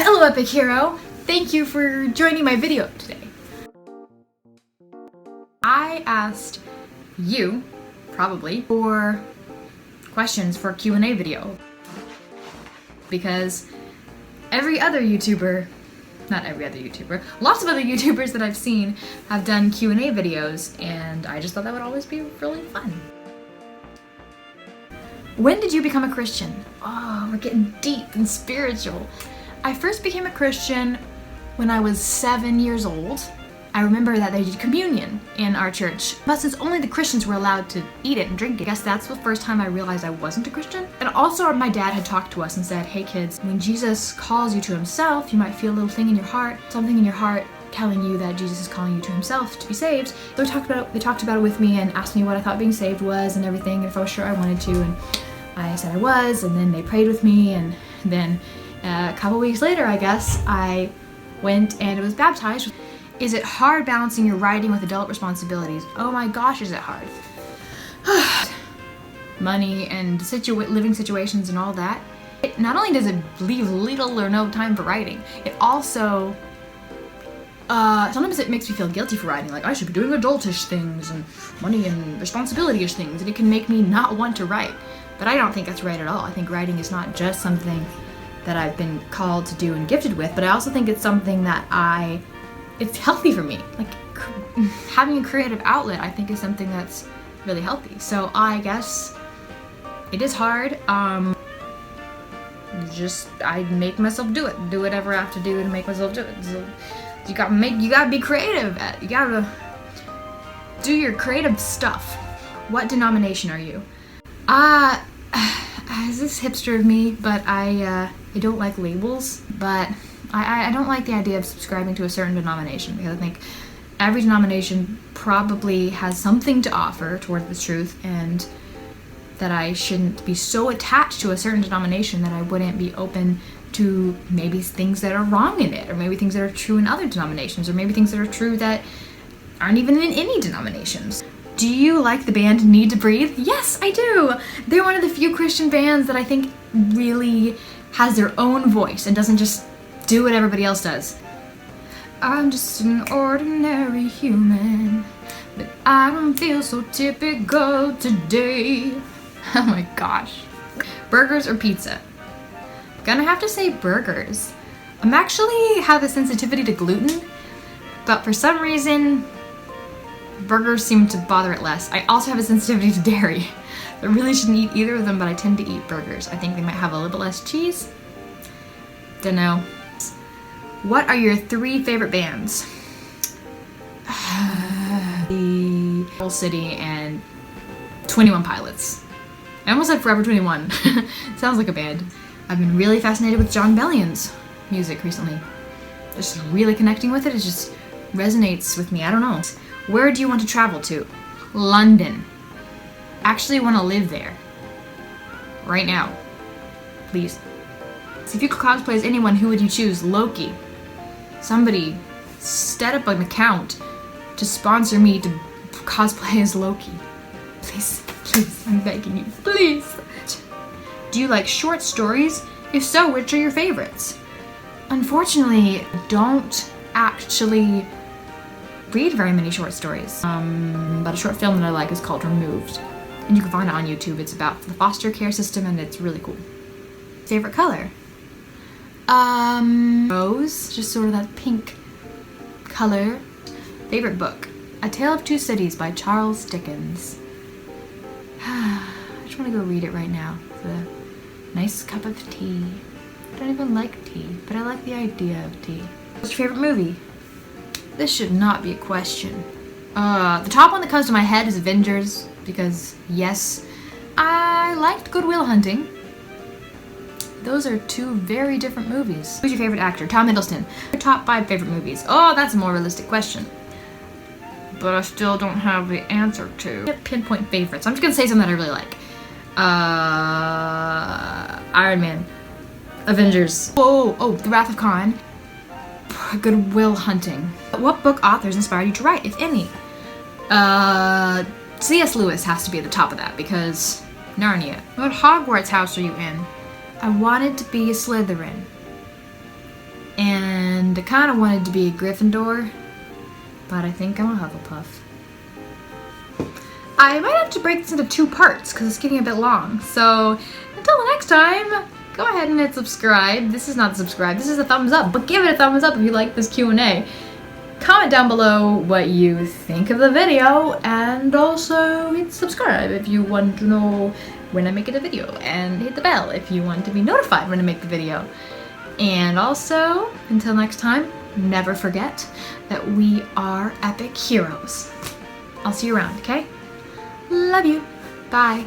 Hello Epic Hero! Thank you for joining my video today. I asked you, probably, for questions for a Q&A video. Because every other YouTuber, not every other YouTuber, lots of other YouTubers that I've seen have done Q&A videos, and I just thought that would always be really fun. When did you become a Christian? Oh, we're getting deep and spiritual. I first became a Christian when I was 7 years old. I remember that they did communion in our church, but since only the Christians were allowed to eat it and drink it, I guess that's the first time I realized I wasn't a Christian. And also my dad had talked to us and said, hey kids, when Jesus calls you to himself, you might feel a little thing in your heart, something in your heart telling you that Jesus is calling you to himself to be saved. So they talked about it with me and asked me what I thought being saved was and everything, and if I was sure I wanted to, and I said I was, and then they prayed with me, and then a couple weeks later, I guess, I went and was baptized. Is it hard balancing your writing with adult responsibilities? Oh my gosh, is it hard? Money and living situations and all that. It not only does it leave little or no time for writing, it also, sometimes it makes me feel guilty for writing, like I should be doing adultish things and money and responsibility-ish things, and it can make me not want to write. But I don't think that's right at all. I think writing is not just something that I've been called to do and gifted with, but I also think it's something that it's healthy for me. Like having a creative outlet, I think, is something that's really healthy. So I guess it is hard. I make myself do it. Do whatever I have to do to make myself do it. So you gotta be creative. You gotta do your creative stuff. What denomination are you? This is hipster of me, but I don't like labels, but I don't like the idea of subscribing to a certain denomination, because I think every denomination probably has something to offer toward the truth, and that I shouldn't be so attached to a certain denomination that I wouldn't be open to maybe things that are wrong in it, or maybe things that are true in other denominations, or maybe things that are true that aren't even in any denominations. Do you like the band Need to Breathe? Yes, I do! They're one of the few Christian bands that I think really has their own voice and doesn't just do what everybody else does. I'm just an ordinary human, but I don't feel so typical today. Oh my gosh. Burgers or pizza? Gonna have to say burgers. I'm actually have a sensitivity to gluten, but for some reason, burgers seem to bother it less. I also have a sensitivity to dairy. I really shouldn't eat either of them, but I tend to eat burgers. I think they might have a little bit less cheese. Dunno. What are your 3 favorite bands? The Whole City and 21 Pilots. I almost said Forever 21. Sounds like a band. I've been really fascinated with John Bellion's music recently. Just really connecting with it. It just resonates with me. I don't know. Where do you want to travel to? London. Actually want to live there. Right now. Please. So if you could cosplay as anyone, who would you choose? Loki. Somebody set up an account to sponsor me to cosplay as Loki. Please, please, I'm begging you, please. Do you like short stories? If so, which are your favorites? Unfortunately, I don't actually read very many short stories. But a short film that I like is called Removed. And you can find it on YouTube. It's about the foster care system, and it's really cool. Favorite color? Rose, just sort of that pink color. Favorite book? A Tale of Two Cities by Charles Dickens. I just want to go read it right now with a nice cup of tea. I don't even like tea, but I like the idea of tea. What's your favorite movie? This should not be a question. The top one that comes to my head is Avengers, because yes, I liked Good Will Hunting. Those are 2 very different movies. Who's your favorite actor? Tom Hiddleston. Your top 5 favorite movies? Oh, that's a more realistic question. But I still don't have the answer to. Pinpoint favorites. I'm just gonna say something that I really like. Iron Man. Avengers. Oh, The Wrath of Khan. Good Will Hunting. What book authors inspired you to write, if any? C.S. Lewis has to be at the top of that, because Narnia. What Hogwarts house are you in? I wanted to be a Slytherin. and I kind of wanted to be a Gryffindor, but I think I'm a Hufflepuff. I might have to break this into 2 parts because it's getting a bit long. So until the next time, go ahead and hit subscribe. This is not subscribe, this is a thumbs up, but give it a thumbs up if you like this Q&A. Comment down below what you think of the video, and also hit subscribe if you want to know when I make it a video, and hit the bell if you want to be notified when I make the video. And also, until next time, never forget that we are epic heroes. I'll see you around, okay? Love you. Bye.